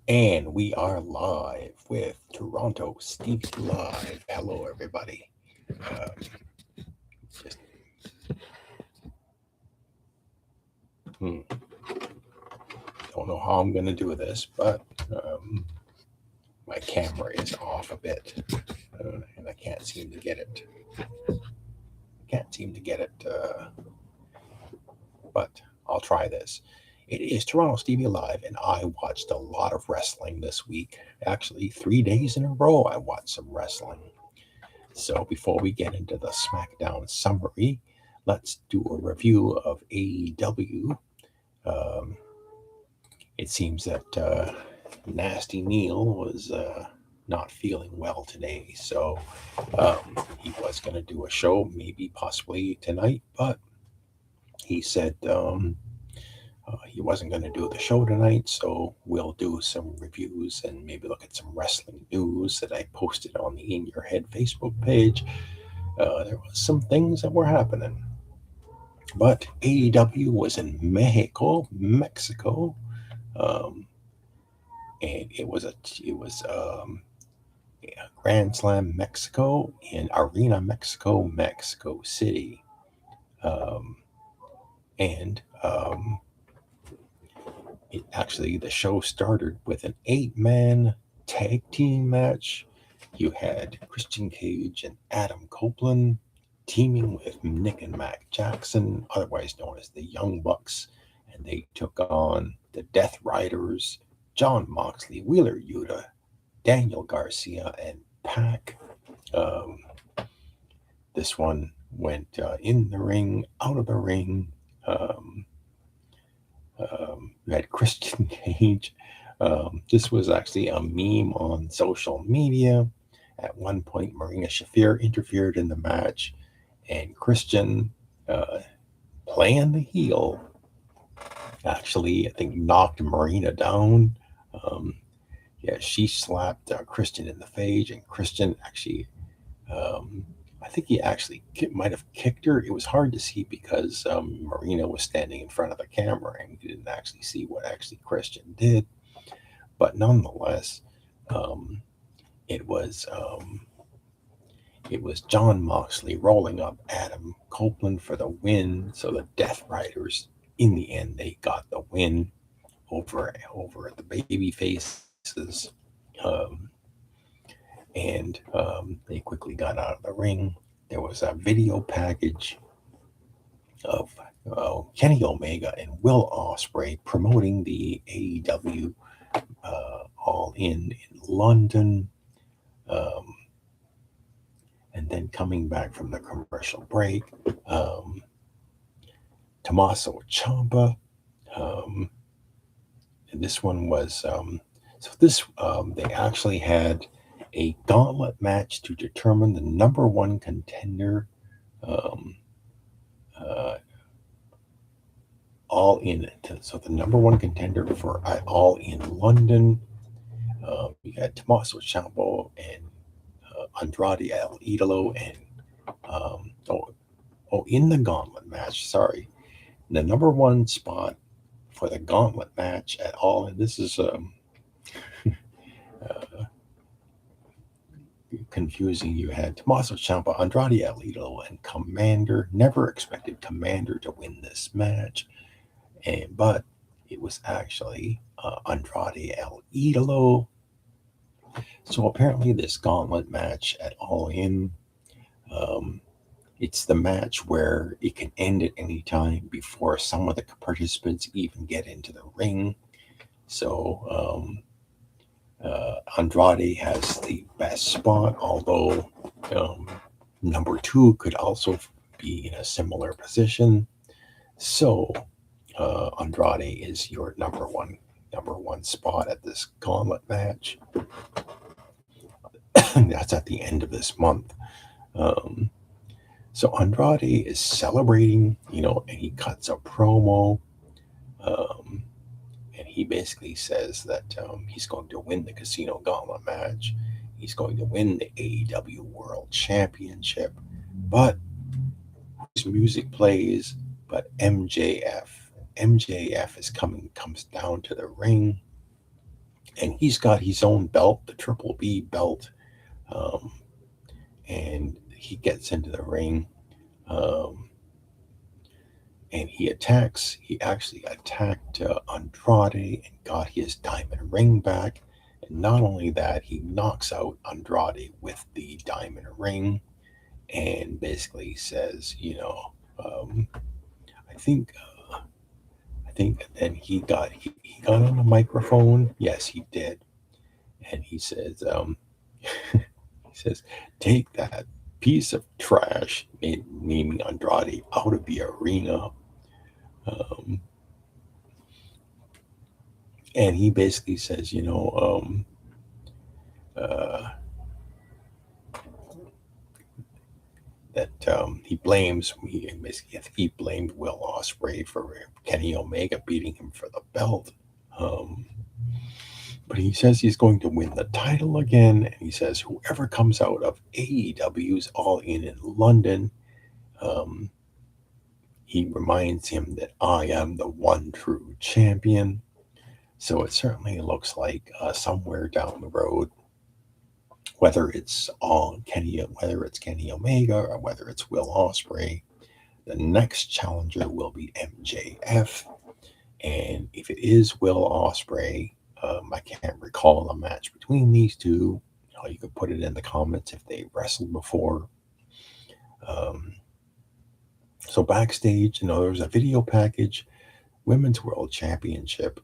And we are live with Toronto Stevie Live. Hello, everybody. Just don't know how I'm going to do this, but my camera is off a bit, and I can't seem to get it. But I'll try this. It is Toronto Stevie Live, and I watched a lot of wrestling this week. Actually, 3 days in a row, I watched some wrestling. So before we get into the Smackdown summary, let's do a review of AEW. Um, it seems that Nasty Neil was not feeling well today, so he was going to do a show, maybe possibly tonight, but he said he wasn't going to do the show tonight, so we'll do some reviews and maybe look at some wrestling news that I posted on the In Your Head Facebook page. There was some things that were happening. But AEW was in Mexico, um, and it was Grand Slam Mexico in Arena Mexico, Mexico City, um, and the show started with an 8-man tag team match. You had Christian Cage and Adam Copeland teaming with Nick and Mac Jackson, otherwise known as the Young Bucks, and they took on the Death Riders, John Moxley, Wheeler Yuta, Daniel Garcia, and Pac. Um, this one went in the ring, out of the ring. You had Christian Cage. This was actually a meme on social media. At one point, Marina Shafir interfered in the match, and Christian, playing the heel, actually, I think, knocked Marina down. Um, she slapped Christian in the face, and Christian actually, I think he actually might have kicked her. It was hard to see because Marina was standing in front of the camera, and you didn't actually see what actually Christian did. But nonetheless, um, it was um, it was John Moxley rolling up Adam Copeland for the win. So the Death Riders, in the end, they got the win over the baby faces. Um, and they quickly got out of the ring. There was a video package of Kenny Omega and Will Ospreay promoting the AEW All in London. Um, and then coming back from the commercial break, um, Tommaso Ciampa. Um, and this one was they actually had a gauntlet match to determine the number one contender. Um, uh, all in so the number one contender for All in London. You had Tommaso Ciampa and Andrade El Idolo and um, oh, in the gauntlet match. Sorry, the number one spot for the gauntlet match at all. And this is uh, confusing. You had Tommaso Ciampa, Andrade El Idolo, and Commander. Never expected Commander to win this match, but it was actually Andrade El Idolo. So apparently, this gauntlet match at All In, um, it's the match where it can end at any time before some of the participants even get into the ring. So Andrade has the best spot, although um, number two could also be in a similar position. So Andrade is your number one spot at this gauntlet match. That's at the end of this month. Um, so Andrade is celebrating, and he cuts a promo, um, and he basically says that he's going to win the Casino Gauntlet match. He's going to win the AEW World Championship, but his music plays. But MJF is comes down to the ring, and he's got his own belt, the Triple B belt, um, and he gets into the ring, um, and he attacks. He actually attacked Andrade and got his diamond ring back. And not only that, he knocks out Andrade with the diamond ring, and basically says, I think. I think then he got on the microphone. Yes, he did, and he says, he says, take that piece of trash, naming Andrade, out of the arena. Um, and he basically says, uh, that he blames, basically, I think he blamed Will Ospreay for Kenny Omega beating him for the belt. Um, but he says he's going to win the title again, and he says whoever comes out of AEW's All In London, um, he reminds him that I am the one true champion. So it certainly looks like somewhere down the road, whether it's Kenny Omega or whether it's Will Ospreay, the next challenger will be MJF. And if it is Will Ospreay, I can't recall a match between these two. You could put it in the comments if they wrestled before. Um, so backstage, there was a video package, Women's World Championship.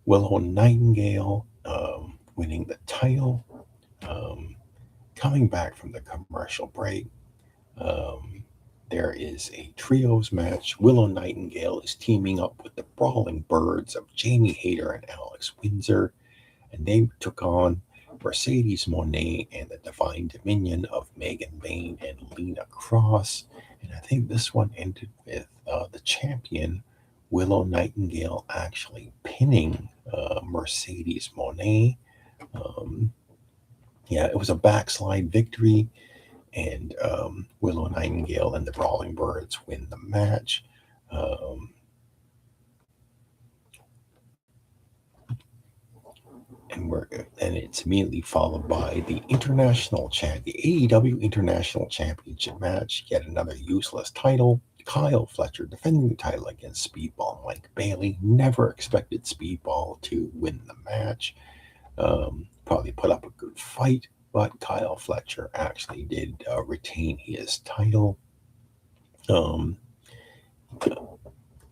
Willow Nightingale winning the title, um, coming back from the commercial break. Um, there is a trios match. Willow Nightingale is teaming up with the Brawling Birds of Jamie Hayter and Alex Windsor, and they took on Mercedes Moné and the Divine Dominion of Megan Bayne and Lena Cross. And I think this one ended with the champion Willow Nightingale actually pinning Mercedes Moné. It was a backslide victory, and Willow Nightingale and the Brawling Birds win the match. And it's immediately followed by the AEW International Championship match. Yet another useless title. Kyle Fletcher defending the title against Speedball Mike Bailey. Never expected Speedball to win the match. Probably put up a good fight, but Kyle Fletcher actually did retain his title.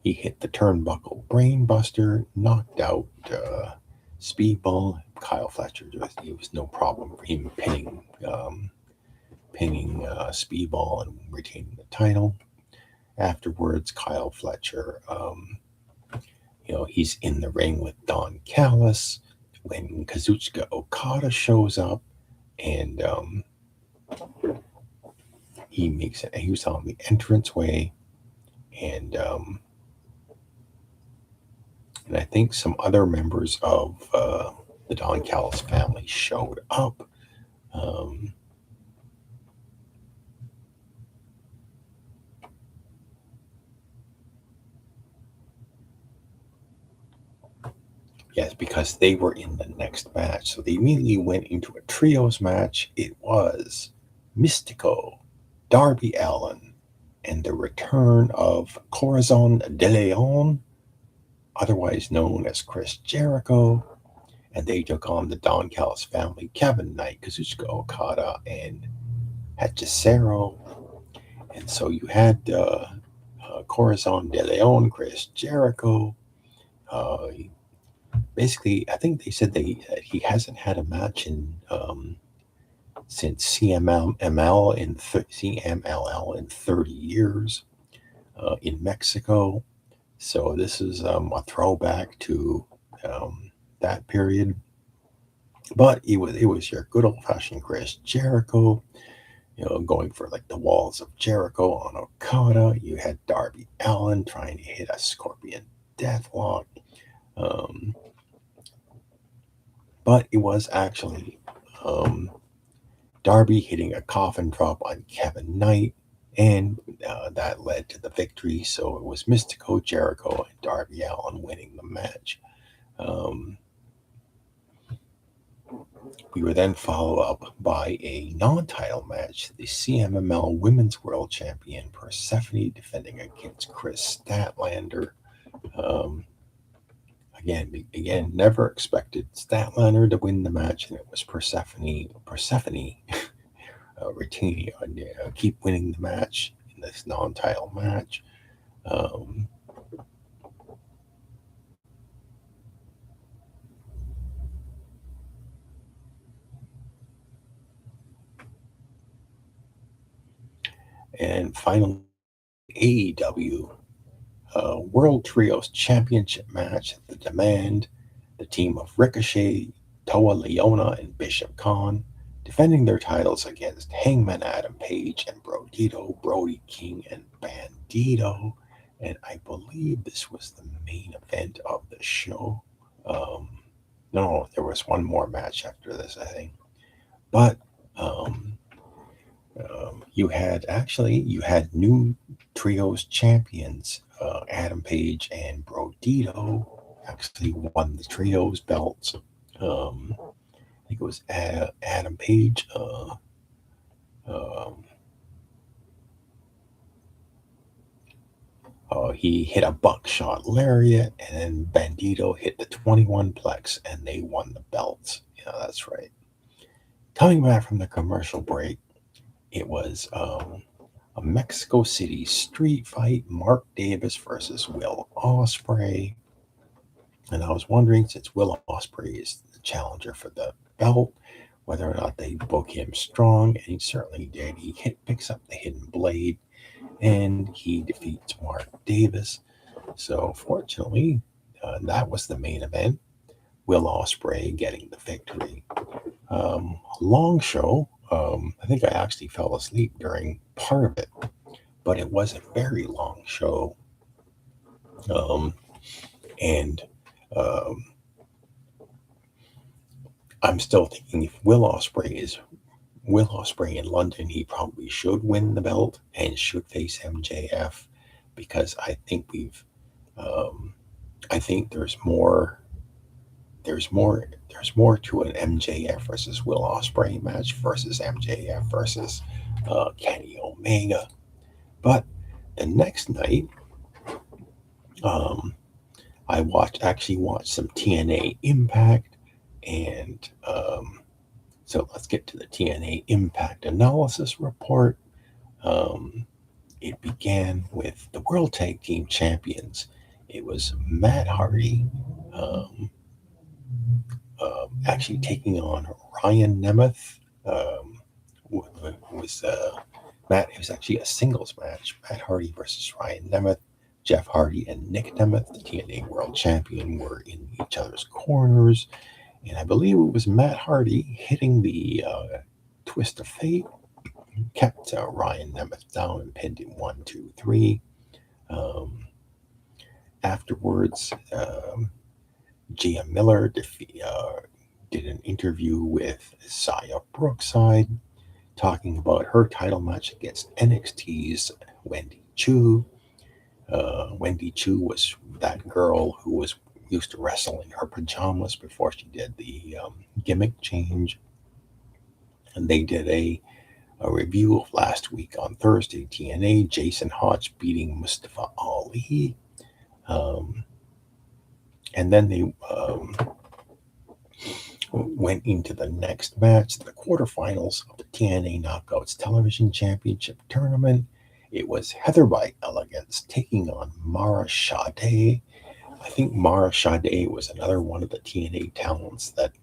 He hit the turnbuckle brainbuster, knocked out Speedball. Kyle Fletcher, it was no problem for him pinning Speedball and retaining the title. Afterwards, Kyle Fletcher, he's in the ring with Don Callis when Kazuchika Okada shows up, and he was on the entranceway, and I think some other members of the Don Callis family showed up. Yes, because they were in the next match. So they immediately went into a trios match. It was Mystico, Darby Allin, and the return of Corazon de Leon, otherwise known as Chris Jericho. And they took on the Don Callis family, Kevin Knight, Kazuchika Okada, and Hechicero. And so you had Corazon de Leon, Chris Jericho. Basically, I think they said that he hasn't had a match since CMLL in 30 years in Mexico. So this is a throwback to that period. But it was your good old fashioned Chris Jericho, going for like the walls of Jericho on Okada. You had Darby Allin trying to hit a Scorpion Deathlock. But it was actually Darby hitting a coffin drop on Kevin Knight, and that led to the victory. So it was Mystico, Jericho, and Darby Allin winning the match. Um, we were then followed up by a non-title match, the CMML Women's World Champion Persephone defending against Chris Statlander. Um, again, never expected Statlander to win the match, and it was Persephone retaining, keep winning the match in this non-title match. Um, and finally, AEW World Trios Championship match, The Demand, the team of Ricochet, Toa Leona, and Bishop Khan defending their titles against Hangman Adam Page and Brodito, Brody King, and Bandito. And I believe this was the main event of the show. No, there was one more match after this, I think. But you had new trios champions. Adam Page and Brodito actually won the trios belts. I think it was Adam Page. He hit a buckshot lariat, and then Bandito hit the 21 plex, and they won the belts. Yeah, that's right. Coming back from the commercial break, it was a Mexico City street fight, Mark Davis versus Will Ospreay. And I was wondering, since Will Ospreay is the challenger for the belt, whether or not they book him strong, and he certainly did. He picks up the hidden blade, and he defeats Mark Davis. So fortunately, that was the main event. Will Ospreay getting the victory. Long show. I think I actually fell asleep during part of it, but it was a very long show. And I'm still thinking if Will Ospreay in London, he probably should win the belt and should face MJF, because I think I think there's more to an MJF versus Will Ospreay match versus MJF versus Kenny Omega. But the next night, I actually watched some TNA Impact, and so let's get to the TNA Impact analysis report. It began with the World Tag Team Champions. It was Matt Hardy actually taking on Ryan Nemeth. It was actually a singles match. Matt Hardy versus Ryan Nemeth. Jeff Hardy and Nick Nemeth, the TNA World Champion, were in each other's corners. And I believe it was Matt Hardy hitting the Twist of Fate, kept Ryan Nemeth down and pinned him 1, 2, 3. Afterwards, Gia Miller did an interview with Xia Brookside, talking about her title match against NXT's Wendy Chu. Wendy Chu was that girl who was used to wrestle in her pajamas before she did the gimmick change. And they did a review of last week on Thursday, TNA, Jason Hodge beating Mustafa Ali. And then they went into the next match, the quarterfinals of the TNA Knockouts Television Championship Tournament. It was Heather by Elegance taking on Mara Sade. I think Mara Sade was another one of the TNA talents that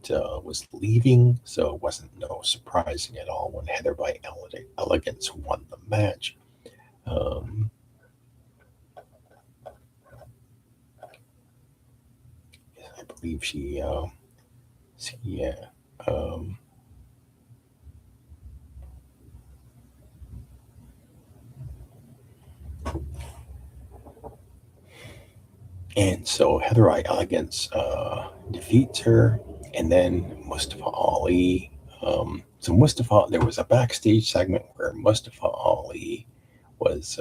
was leaving, so it wasn't no surprising at all when Heather by Elegance won the match. I believe she and so Heather by Elegance defeats her, and then Mustafa Ali. There was a backstage segment where Mustafa Ali was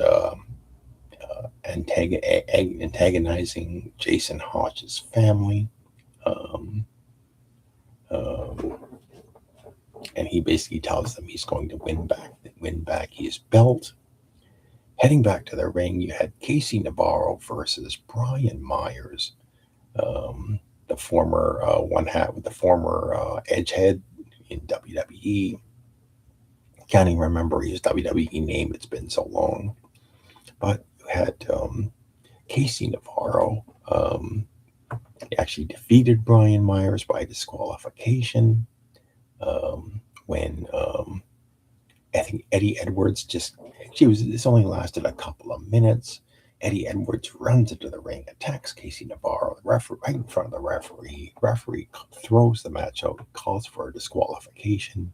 antagonizing Jason Hodge's family. and he basically tells them he's going to win back his belt. Heading back to the ring, you had Casey Navarro versus Brian Myers, the former Edgehead in WWE. Can't even remember his WWE name. It's been so long. But you had Casey Navarro. He actually defeated Brian Myers by disqualification when I think Eddie Edwards this only lasted a couple of minutes. Eddie Edwards runs into the ring, attacks Casey Navarro, the referee, right in front of the referee. Referee throws the match out, calls for a disqualification,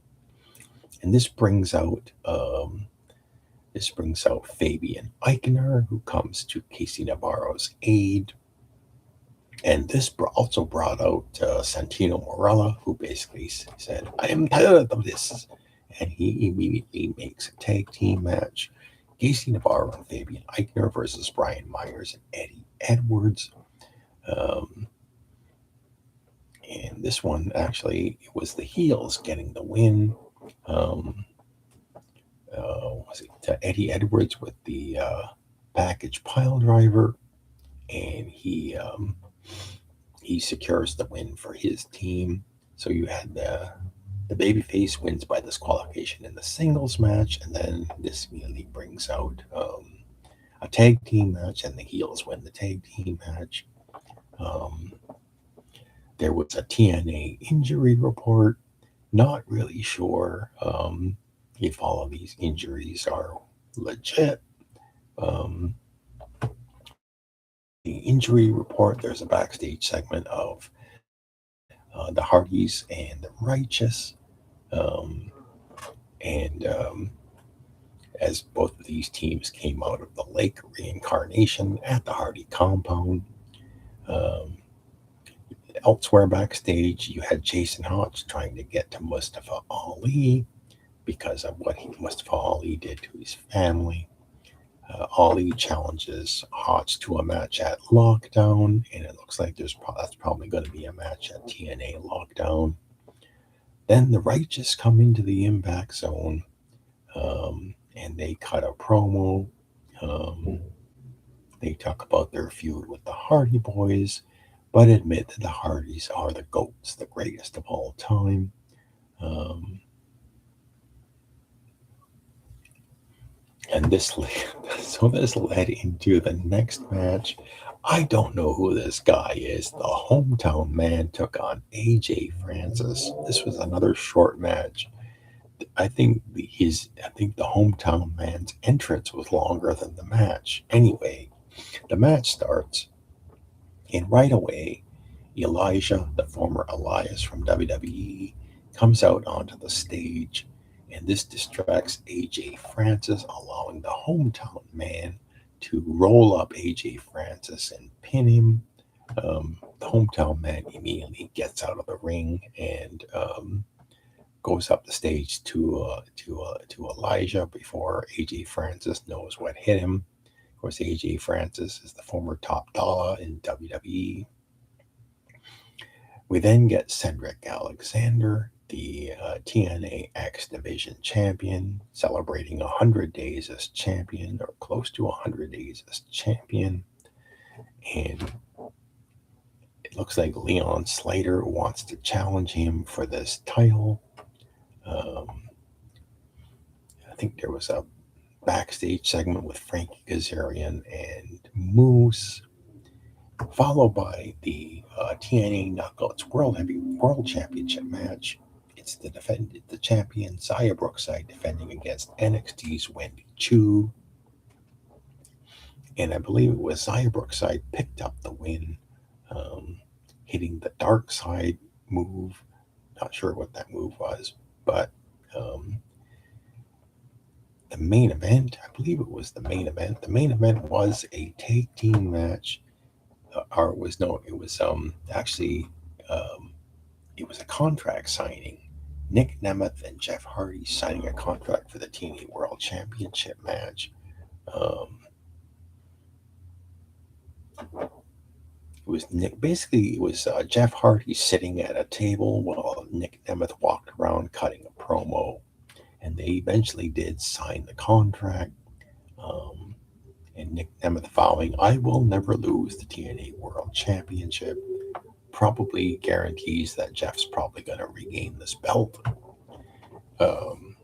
and this brings out Fabian Eichner, who comes to Casey Navarro's aid. And this also brought out Santino Marella, who basically said, "I am tired of this." And he immediately makes a tag team match. Casey Navarro and Fabian Eichner versus Brian Myers and Eddie Edwards. And this one, actually, it was the heels getting the win. Was it Eddie Edwards with the package pile driver? And he secures the win for his team. So you had the babyface wins by disqualification in the singles match, and then this immediately brings out a tag team match, and the heels win the tag team match. There was a TNA injury report. Not really sure if all of these injuries are legit. The injury report, there's a backstage segment of the Hardys and the Righteous. And as both of these teams came out of the Lake Reincarnation at the Hardy compound. Elsewhere backstage, you had Jason Hodge trying to get to Mustafa Ali because of what Mustafa Ali did to his family. Ali challenges Hodge to a match at Lockdown, and it looks like that's probably going to be a match at TNA Lockdown. Then the Righteous come into the Impact Zone, and they cut a promo. They talk about their feud with the Hardy Boys, but admit that the Hardys are the GOATs, the greatest of all time. And this led into the next match. I don't know who this guy is. The Hometown Man took on AJ Francis. This was another short match. I think the Hometown Man's entrance was longer than the match. Anyway, the match starts, and right away, Elijah, the former Elias from WWE, comes out onto the stage, and this distracts AJ Francis, allowing the Hometown Man to roll up AJ Francis and pin him. The Hometown Man immediately gets out of the ring and goes up the stage to Elijah before AJ Francis knows what hit him. Of course, AJ Francis is the former top dollar in WWE. We then get Cedric Alexander, the TNA X Division champion, celebrating 100 days as champion, or close to 100 days as champion. And it looks like Leon Slater wants to challenge him for this title. I think there was a backstage segment with Frankie Kazarian and Moose, followed by the TNA Knockouts World Championship match. It's the champion Xia Brookside defending against NXT's Wendy Chu. And I believe it was Xia Brookside picked up the win, hitting the Dark Side move. Not sure what that move was, but the main event, I believe it was the main event. The main event was a tag team match. It was a contract signing. Nick Nemeth and Jeff Hardy signing a contract for the TNA World Championship match. was Nick. Basically, it was Jeff Hardy sitting at a table while Nick Nemeth walked around cutting a promo, and they eventually did sign the contract. Um, and Nick Nemeth vowing, "I will never lose the TNA World Championship." Probably guarantees that Jeff's probably going to regain this belt. Um,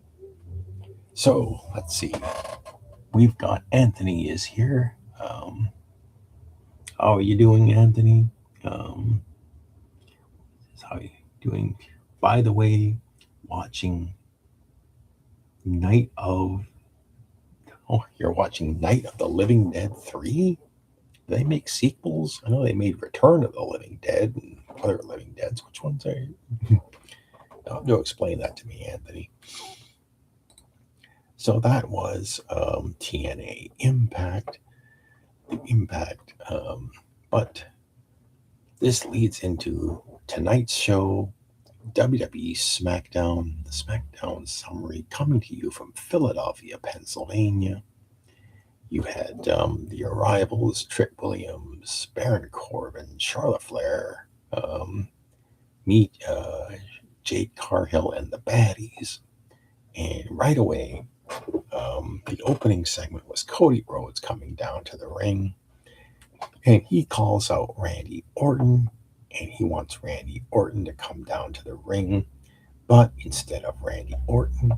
so let's see. We've got Anthony is here. How are you doing, Anthony? Um, how are you doing? By the way, watching Night of. Oh, you're watching Night of the Living Dead 3? Do they make sequels? I know they made Return of the Living Dead and other Living Deads. Which ones are you? You'll have to explain that to me, Anthony. So that was TNA Impact. The Impact. But this leads into tonight's show, WWE Smackdown, the Smackdown summary coming to you from Philadelphia, Pennsylvania. You had the arrivals, Trick Williams, Baron Corbin, Charlotte Flair, meet Jade Cargill and the Baddies. And right away, the opening segment was Cody Rhodes coming down to the ring. And he calls out Randy Orton, and he wants Randy Orton to come down to the ring. But instead of Randy Orton,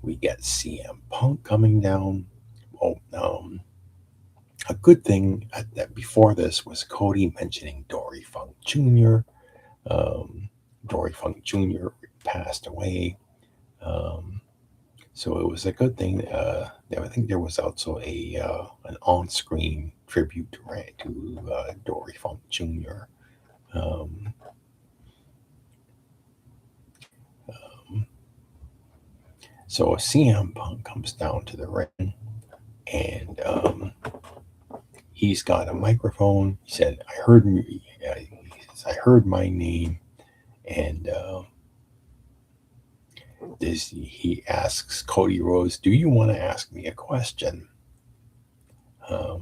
we get CM Punk coming down. A good thing that before this was Cody mentioning Dory Funk Jr. Dory Funk Jr. passed away. So it was a good thing. I think there was also an on-screen tribute to Dory Funk Jr. So CM Punk comes down to the ring, and he's got a microphone. He said, "I heard I heard my name," and he asks Cody Rhodes, "Do you want to ask me a question?" I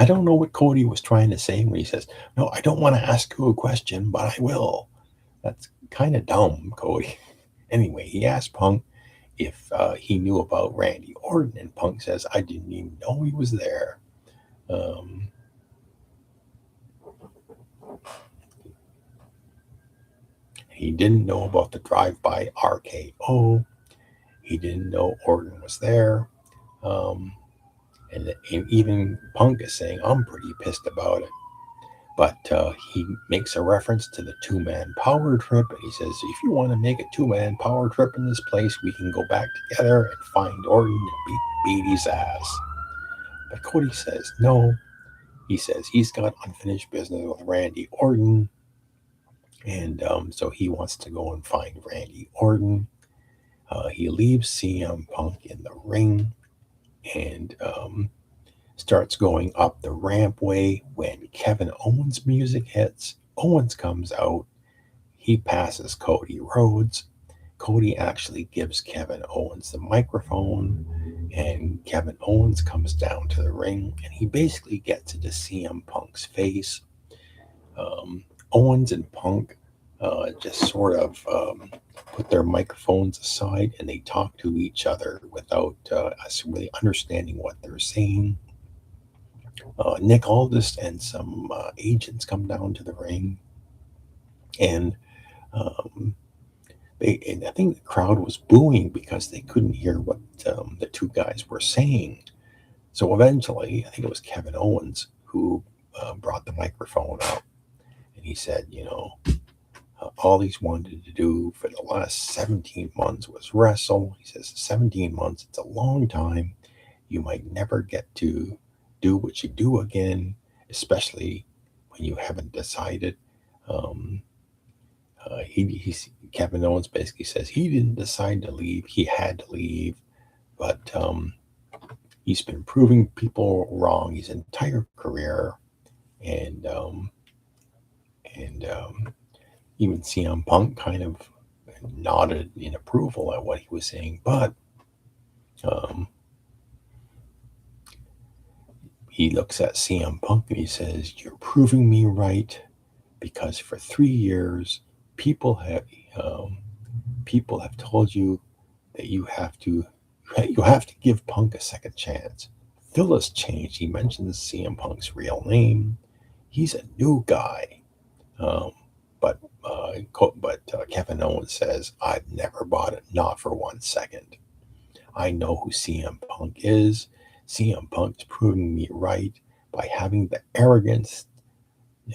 don't know what Cody was trying to say when he says, "No, I don't want to ask you a question, but I will." That's kind of dumb, Cody. Anyway, he asked Punk if he knew about Randy Orton, and Punk says, "I didn't even know he was there." He didn't know about the drive-by RKO. He didn't know Orton was there. And even Punk is saying, "I'm pretty pissed about it." But he makes a reference to the two-man power trip, and he says, "If you want to make a two-man power trip in this place, we can go back together and find Orton and beat his ass." But Cody says no. He says he's got unfinished business with Randy Orton, and so he wants to go and find Randy Orton. He leaves CM Punk in the ring and starts going up the rampway when Kevin Owens' music hits. Owens comes out. He passes Cody Rhodes. Cody actually gives Kevin Owens the microphone, and Kevin Owens comes down to the ring, and he basically gets into CM Punk's face. Owens and Punk just sort of put their microphones aside, and they talk to each other without us really understanding what they're saying. Nick Aldis and some agents come down to the ring, and I think the crowd was booing because they couldn't hear what the two guys were saying. So eventually, I think it was Kevin Owens who brought the microphone out, and he said, all he's wanted to do for the last 17 months was wrestle. He says 17 months, it's a long time. You might never get to do what you do again, especially when you haven't decided. Kevin Owens basically says he didn't decide to leave. He had to leave, but he's been proving people wrong his entire career, and even CM Punk kind of nodded in approval at what he was saying, but he looks at CM Punk and he says, "You're proving me right, because for 3 years, people have um, people have told you that you have to give Punk a second chance. Phil has changed." He mentions CM Punk's real name. He's a new guy. Um, but Kevin Owens says, "I've never bought it, not for 1 second. I know who CM Punk is. CM Punk's proving me right by having the arrogance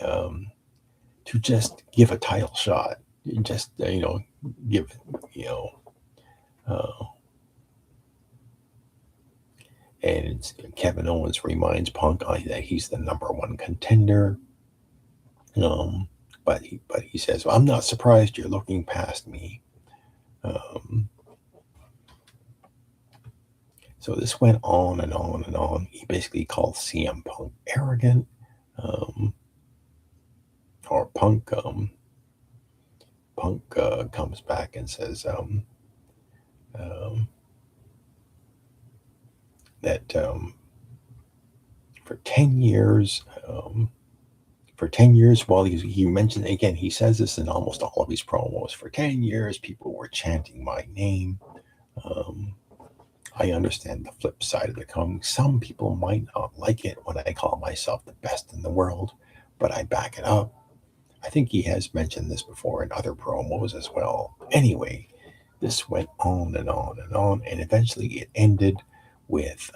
um, to just give a title shot. Just, give, you know, uh, and Kevin Owens reminds Punk that he's the number one contender. Um, but he says, well, "I'm not surprised you're looking past me." Um, so this went on and on and on. He basically called CM Punk arrogant, um, or Punk comes back and says um, that for 10 years. For 10 years, while he mentioned again, he says this in almost all of his promos. For 10 years, people were chanting my name. Um, I understand the flip side of the coin. Some people might not like it when I call myself the best in the world, but I back it up. I think he has mentioned this before in other promos as well. Anyway, this went on and on and on, and eventually it ended with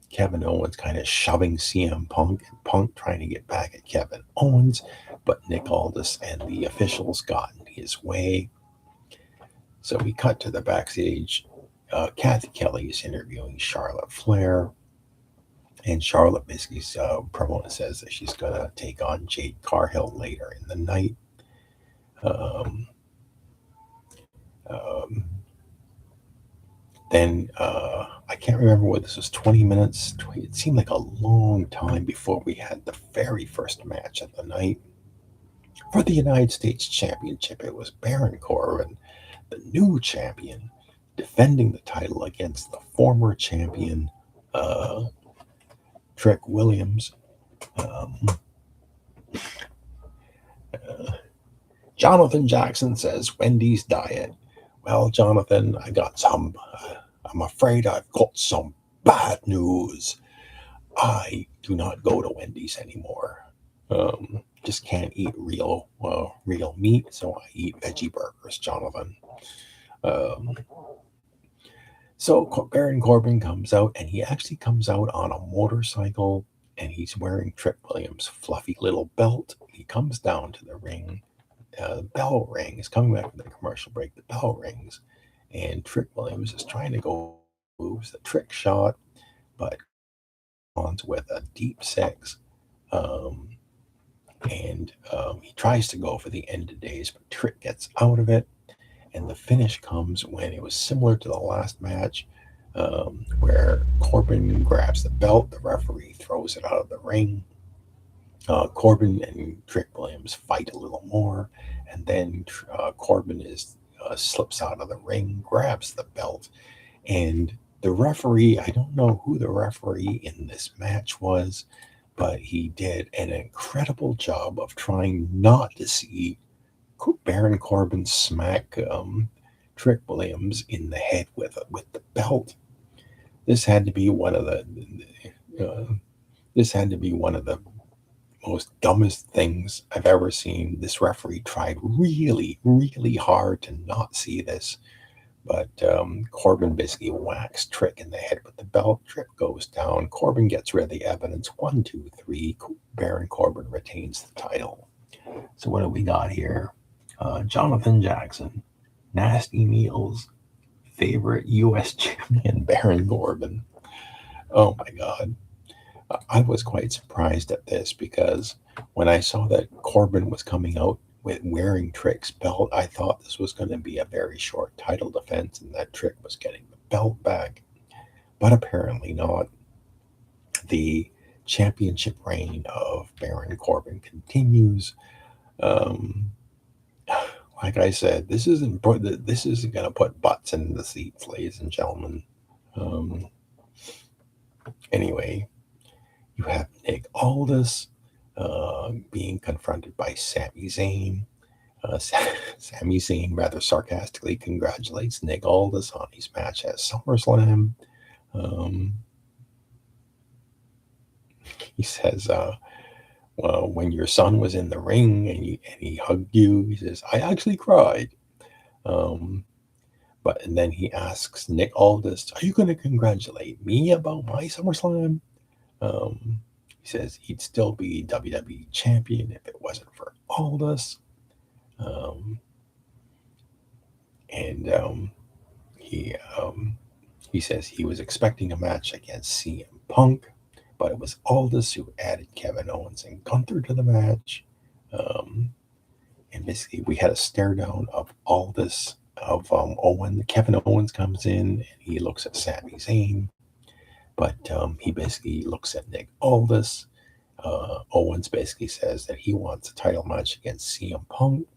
Kevin Owens kind of shoving CM Punk, and Punk trying to get back at Kevin Owens, but Nick Aldis and the officials got in his way. So we cut to the backstage. Kathy Kelly is interviewing Charlotte Flair, and Charlotte basically promo says that she's going to take on Jade Cargill later in the night. Um, um, Then I can't remember whether this was 20 minutes. It seemed like a long time before we had the very first match of the night. For the United States Championship, it was Baron Corbin, the new champion, defending the title against the former champion, uh, Trick Williams. Um, uh, Jonathan Jackson says, "Wendy's diet." Well, Jonathan, I'm afraid I've got some bad news. I do not go to Wendy's anymore. Just can't eat real meat, so I eat veggie burgers, Jonathan. Um, so Baron Corbin comes out, and he actually comes out on a motorcycle, and he's wearing Trick Williams' fluffy little belt. He comes down to the ring. The bell rings. Coming back from the commercial break, the bell rings, and Trick Williams is trying to go moves the trick shot, but on with a deep six. Um, and he tries to go for the end of days, but Trick gets out of it. And the finish comes when it was similar to the last match, where Corbin grabs the belt, the referee throws it out of the ring. Corbin and Trick Williams fight a little more, and then Corbin slips out of the ring, grabs the belt, and the referee, I don't know who the referee in this match was, but he did an incredible job of trying not to see Baron Corbin smack Trick Williams in the head with the belt. This had to be one of the this had to be one of the most dumbest things I've ever seen. This referee tried really, really hard to not see this, but Corbin basically whacks Trick in the head with the belt. Trick goes down. Corbin gets rid of the evidence. 1, 2, 3. Baron Corbin retains the title. So what do we got here? Jonathan Jackson, Nasty Neil's favorite U.S. champion, Baron Corbin. Oh my God. I was quite surprised at this, because when I saw that Corbin was coming out with wearing Trick's belt, I thought this was going to be a very short title defense and that Trick was getting the belt back. But apparently not. The championship reign of Baron Corbin continues. Um, like I said, this isn't going to put butts in the seats, ladies and gentlemen. Anyway, you have Nick Aldis being confronted by Sami Zayn. Sami Zayn rather sarcastically congratulates Nick Aldis on his match at SummerSlam. He says, well, when your son was in the ring and he hugged you, he says, I actually cried. And then he asks Nick Aldis, are you going to congratulate me about my SummerSlam? He says he'd still be WWE champion if it wasn't for Aldis. He says he was expecting a match against CM Punk, but it was Aldis who added Kevin Owens and Gunther to the match. And basically, we had a stare down of Aldis, of Owen. Kevin Owens comes in and he looks at Sami Zayn, but he basically looks at Nick Aldis. Owens basically says that he wants a title match against CM Punk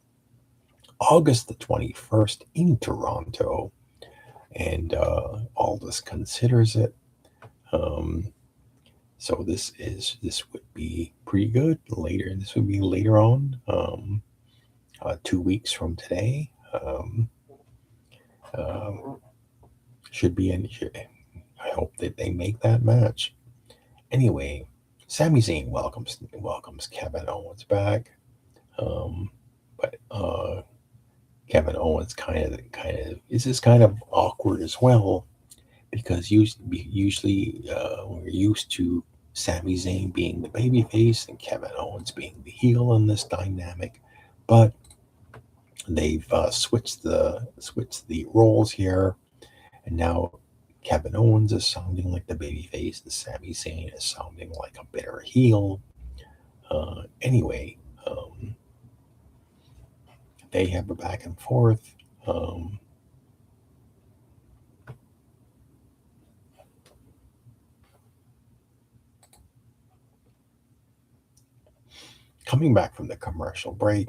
August the 21st in Toronto, and Aldis considers it. So this would be pretty good later. This would be later on, 2 weeks from today. Should be in. I hope that they make that match. Anyway, Sami Zayn welcomes Kevin Owens back, but Kevin Owens kind of is kind of awkward as well, because usually we're used to Sami Zayn being the babyface and Kevin Owens being the heel in this dynamic, but they've switched the roles here, and now Kevin Owens is sounding like the babyface, and Sami Zayn is sounding like a bitter heel. Anyway, they have a back and forth. Coming back from the commercial break,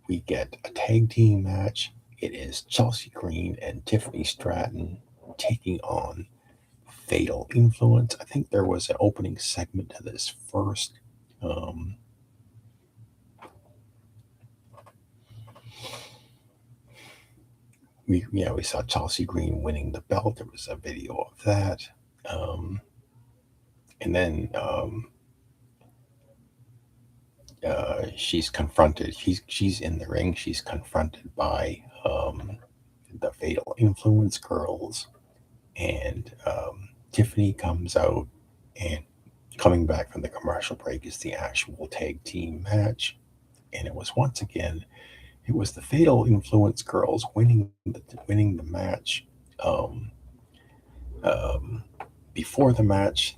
we get a tag team match. It is Chelsea Green and Tiffany Stratton taking on Fatal Influence. I think there was an opening segment to this first. We saw Chelsea Green winning the belt. There was a video of that, and then she's confronted. She's in the ring. She's confronted by the Fatal Influence girls, and Tiffany comes out, and coming back from the commercial break is the actual tag team match, and it was once again, it was the Fatal Influence girls winning the match. Before the match,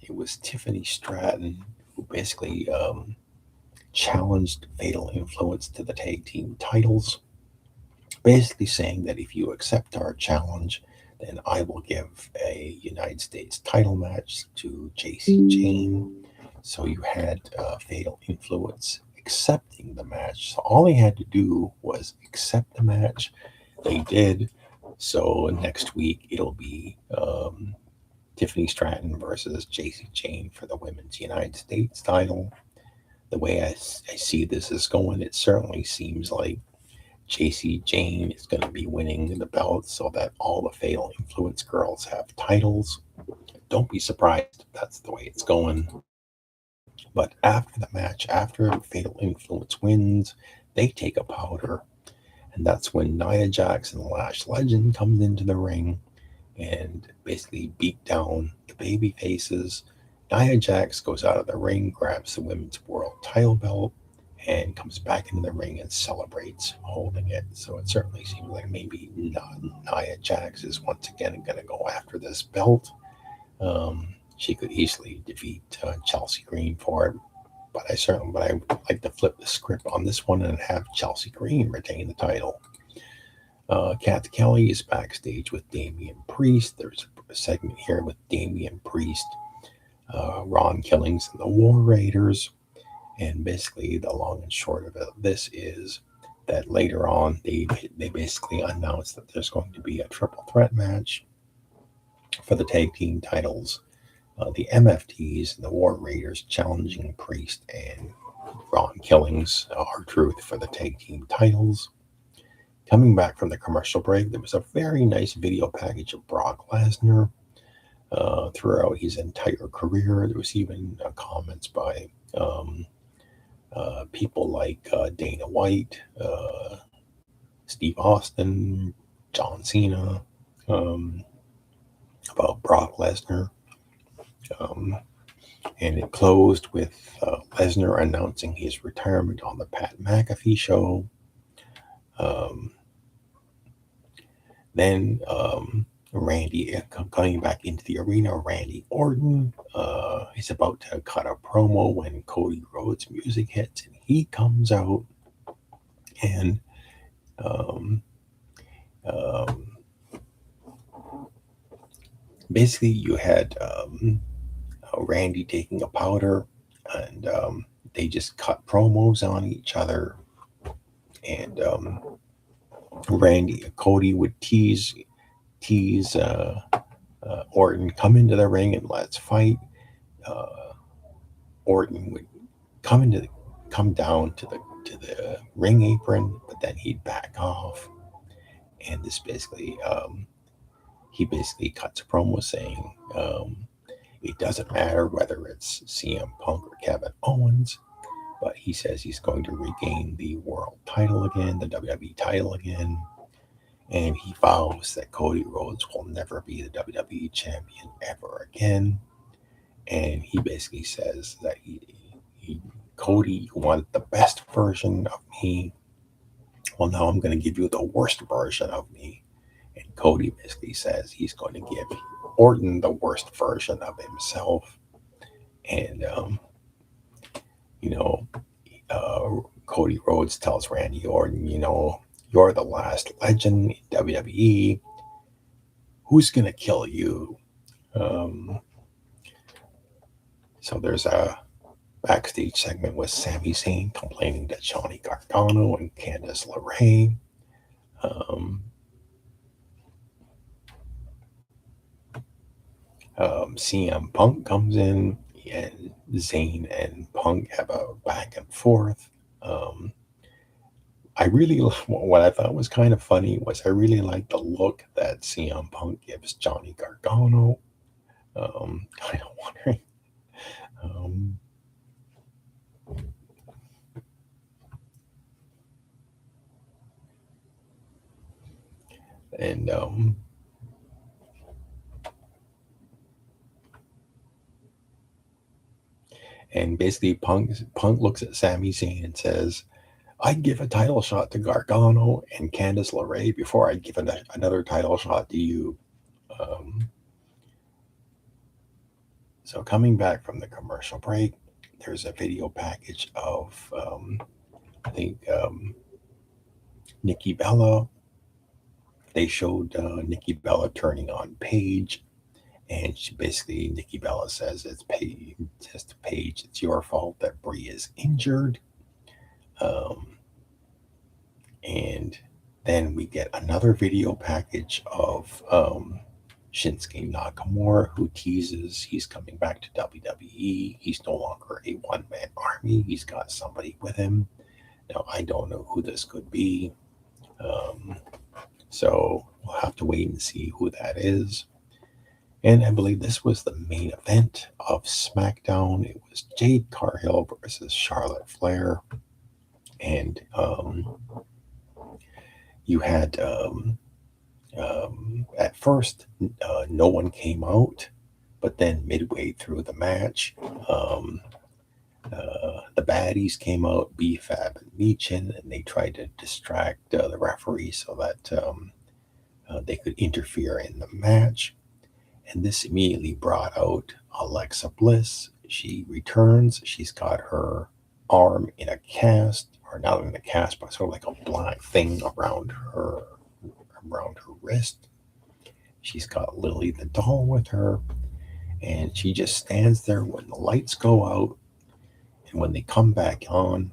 it was Tiffany Stratton who basically challenged Fatal Influence to the tag team titles, basically saying that if you accept our challenge, then I will give a United States title match to JC Jane. So you had Fatal Influence accepting the match. So all they had to do was accept the match. They did. So next week it'll be Tiffany Stratton versus JC Jane for the Women's United States title. The way I see this is going, it certainly seems like JC Jane is going to be winning the belt so that all the Fatal Influence girls have titles. Don't be surprised if that's the way it's going. But after the match, after Fatal Influence wins, they take a powder. And that's when Nia Jax and Lash Legend comes into the ring and basically beat down the baby faces. Nia Jax goes out of the ring, grabs the Women's World title belt, and comes back into the ring and celebrates holding it. So it certainly seems like maybe Nia Jax is once again going to go after this belt. She could easily defeat Chelsea Green for it, but I would like to flip the script on this one and have Chelsea Green retain the title. Kat Kelly is backstage with Damian Priest. There's a segment here with Damian Priest, Ron Killings, and the War Raiders. And basically, the long and short of this is that later on, they basically announced that there's going to be a triple threat match for the tag team titles. the MFTs and the War Raiders challenging Priest and Ron Killings, R-Truth, for the tag team titles. Coming back from the commercial break, there was a very nice video package of Brock Lesnar throughout his entire career. There was even comments by people like Dana White, Steve Austin, John Cena, about Brock Lesnar. And it closed with Lesnar announcing his retirement on the Pat McAfee show. Then Randy coming back into the arena. Randy Orton is about to cut a promo when Cody Rhodes' music hits, and he comes out and basically you had Randy taking a powder, and they just cut promos on each other, and Cody would tease Orton, come into the ring and let's fight. Orton would come down to the ring apron, but then he'd back off, and this basically he basically cuts a promo saying it doesn't matter whether it's CM Punk or Kevin Owens, but he says he's going to regain the world title again, the WWE title again, and he vows that Cody Rhodes will never be the WWE champion ever again. And he basically says that Cody wanted the best version of me. Well, now I'm going to give you the worst version of me. And Cody basically says he's going to give Orton the worst version of himself. And, Cody Rhodes tells Randy Orton, you're the last legend in WWE. Who's going to kill you? So there's a backstage segment with Sami Zayn complaining to Johnny Gargano and Candice LeRae. CM Punk comes in, and Zayn and Punk have a back and forth. What I thought was kind of funny was I really liked the look that CM Punk gives Johnny Gargano. Kind of wondering. And basically Punk looks at Sami Zayn and says, I'd give a title shot to Gargano and Candice LeRae before I'd give another title shot to you. So coming back from the commercial break, there's a video package of, I think, Nikki Bella. They showed Nikki Bella turning on Paige, and Nikki Bella says it's Paige, it's your fault that Brie is injured. And then we get another video package of Shinsuke Nakamura, who teases he's coming back to WWE. He's no longer a one-man army. He's got somebody with him. Now, I don't know who this could be. So we'll have to wait and see who that is. And I believe this was the main event of Smackdown. It was Jade Cargill versus Charlotte Flair. And you had, at first, no one came out. But then midway through the match, the baddies came out, B-Fab and Meechin, and they tried to distract the referee so that they could interfere in the match. And this immediately brought out Alexa Bliss. She returns. She's got her arm in a cast, or not in a cast, but sort of like a black thing around her wrist. She's got Lily the doll with her, and she just stands there when the lights go out. And when they come back on,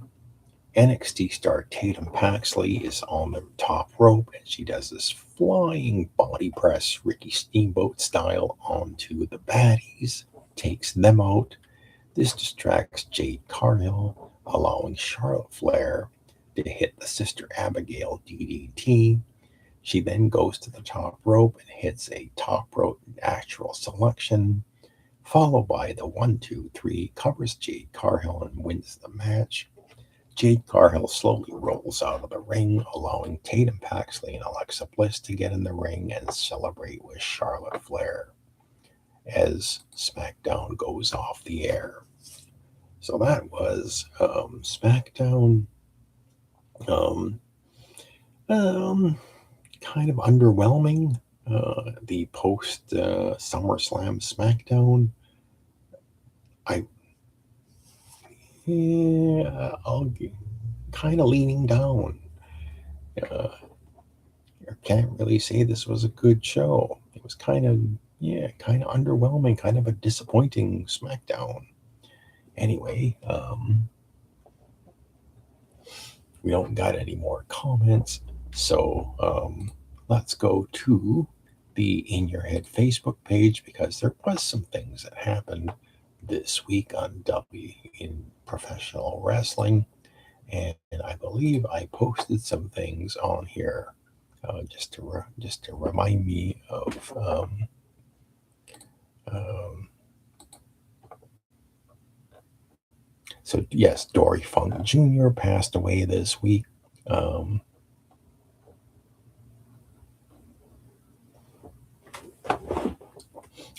NXT star Tatum Paxley is on the top rope, and she does this flying body press, Ricky Steamboat style, onto the baddies. takes them out. This distracts Jade Cargill, allowing Charlotte Flair to hit the Sister Abigail DDT. She then goes to the top rope and hits a top rope natural selection, followed by the 1-2-3, covers Jade Cargill and wins the match. Jade Cargill slowly rolls out of the ring, allowing Tatum Paxley and Alexa Bliss to get in the ring and celebrate with Charlotte Flair as SmackDown goes off the air. So that was SmackDown. Kind of underwhelming. The post SummerSlam SmackDown. I'll kind of leaning down. I can't really say this was a good show. It was kind of underwhelming, kind of a disappointing SmackDown. Anyway, we don't got any more comments, so let's go to the In Your Head Facebook page, because there was some things that happened this week on in professional wrestling, and I believe I posted some things on here just to remind me of so yes, Dory Funk Jr. passed away this week.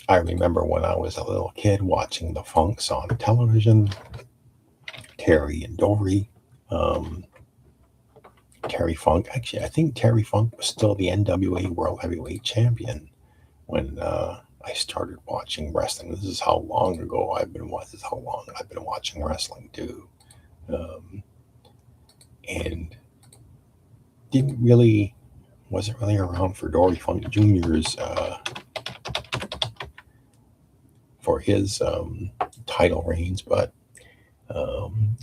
I remember when I was a little kid watching the Funks on television, Terry and Dory. Terry Funk, actually, I think Terry Funk was still the NWA World Heavyweight Champion when I started watching wrestling. This is how long ago I've been watching wrestling too, and wasn't really around for Dory Funk Jr.'s for his title reigns, but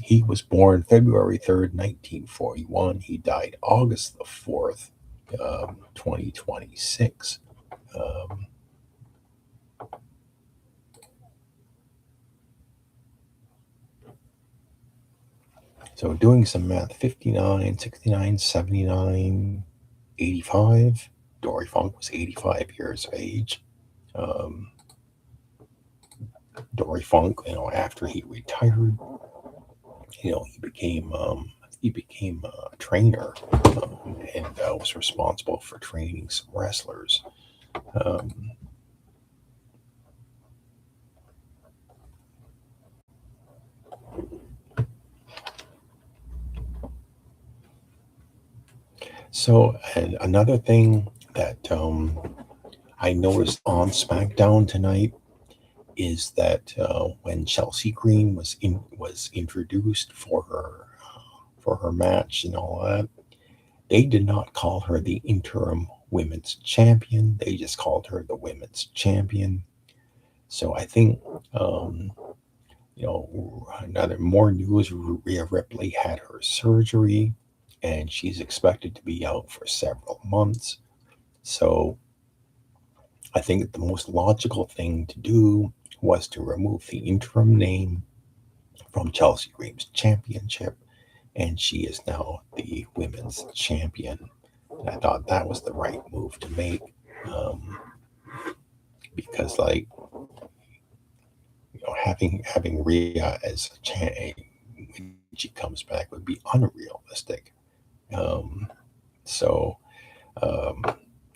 he was born February 3rd, 1941. He died August the 4th, 2026. So doing some math, 59, 69, 79, 85. Dory Funk was 85 years of age. Dory Funk, after he retired, he became a trainer and was responsible for training some wrestlers. So, and another thing that I noticed on SmackDown tonight is that when Chelsea Green was introduced for her match and all that, they did not call her the interim women's champion. They just called her the women's champion. So I think another more news. Rhea Ripley had her surgery, and she's expected to be out for several months. So I think the most logical thing to do was to remove the interim name from Chelsea Green's championship, and she is now the women's champion. And I thought that was the right move to make, because having Rhea as when she comes back would be unrealistic. So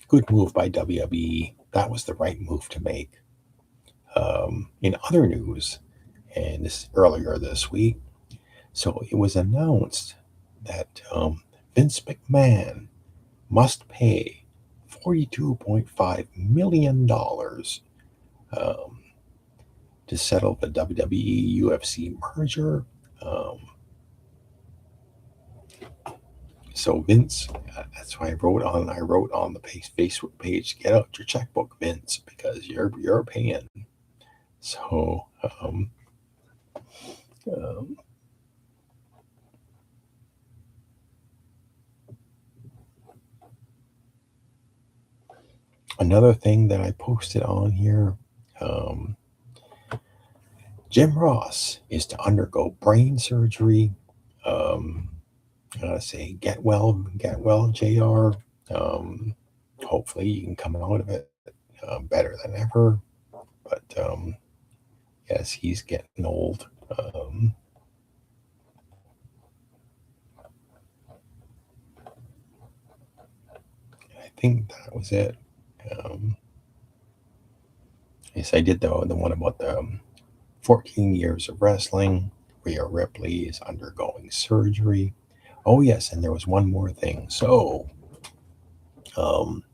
good move by WWE. That was the right move to make. In other news, and this earlier this week, so it was announced that Vince McMahon must pay $42.5 million to settle the WWE UFC merger. So Vince, that's why I wrote on the Facebook page, get out your checkbook, Vince, because you're paying. So another thing that I posted on here, Jim Ross is to undergo brain surgery. Um, I gotta say, get well, JR. Um, Hopefully, you can come out of it better than ever. But yes, he's getting old. I think that was it. Um, yes, I did the one about the 14 years of wrestling. Rhea Ripley is undergoing surgery. Oh yes, and there was one more thing. So, um,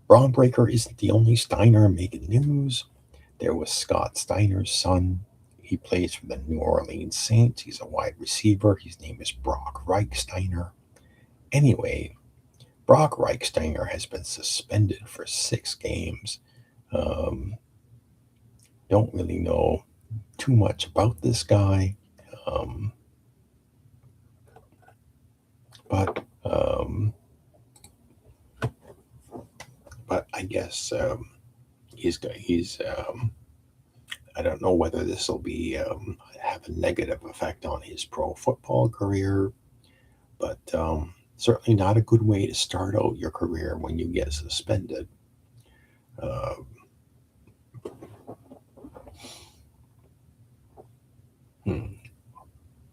Braun Breaker isn't the only Steiner making news. There was Scott Steiner's son. He plays for the New Orleans Saints. He's a wide receiver. His name is Brock Reichsteiner. Anyway, Brock Reichsteiner has been suspended for 6 games. Um, don't really know too much about this guy, um, but I guess he's I don't know whether this will be have a negative effect on his pro football career, but certainly not a good way to start out your career when you get suspended. Uh, hmm.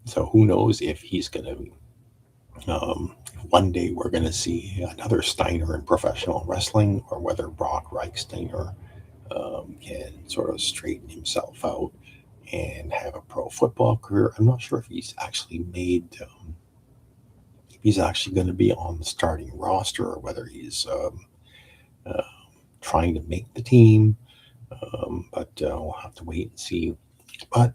So who knows if he's going to. One day we're going to see another Steiner in professional wrestling, or whether Brock Reichsteiner can sort of straighten himself out and have a pro football career. I'm not sure if he's actually made, if he's actually going to be on the starting roster, or whether he's uh, trying to make the team. But we'll have to wait and see. But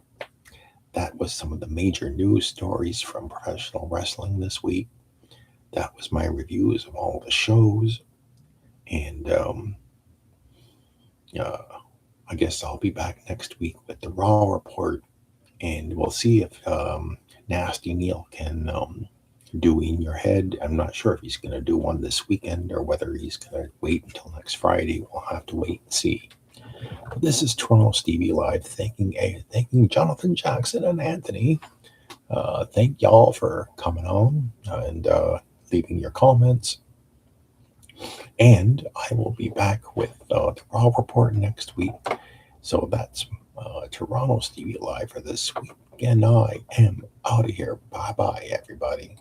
that was some of the major news stories from professional wrestling this week. That was my reviews of all the shows. And uh, I guess I'll be back next week with the Raw report, and we'll see if Nasty Neil can do In Your Head. I'm not sure if he's going to do one this weekend or whether he's going to wait until next Friday. We'll have to wait and see. But this is Toronto Stevie Live, thanking Jonathan Jackson and Anthony. Thank y'all for coming on and leaving your comments. And I will be back with the Raw report next week. So that's Toronto Stevie Live for this week. And I am out of here. Bye bye, everybody.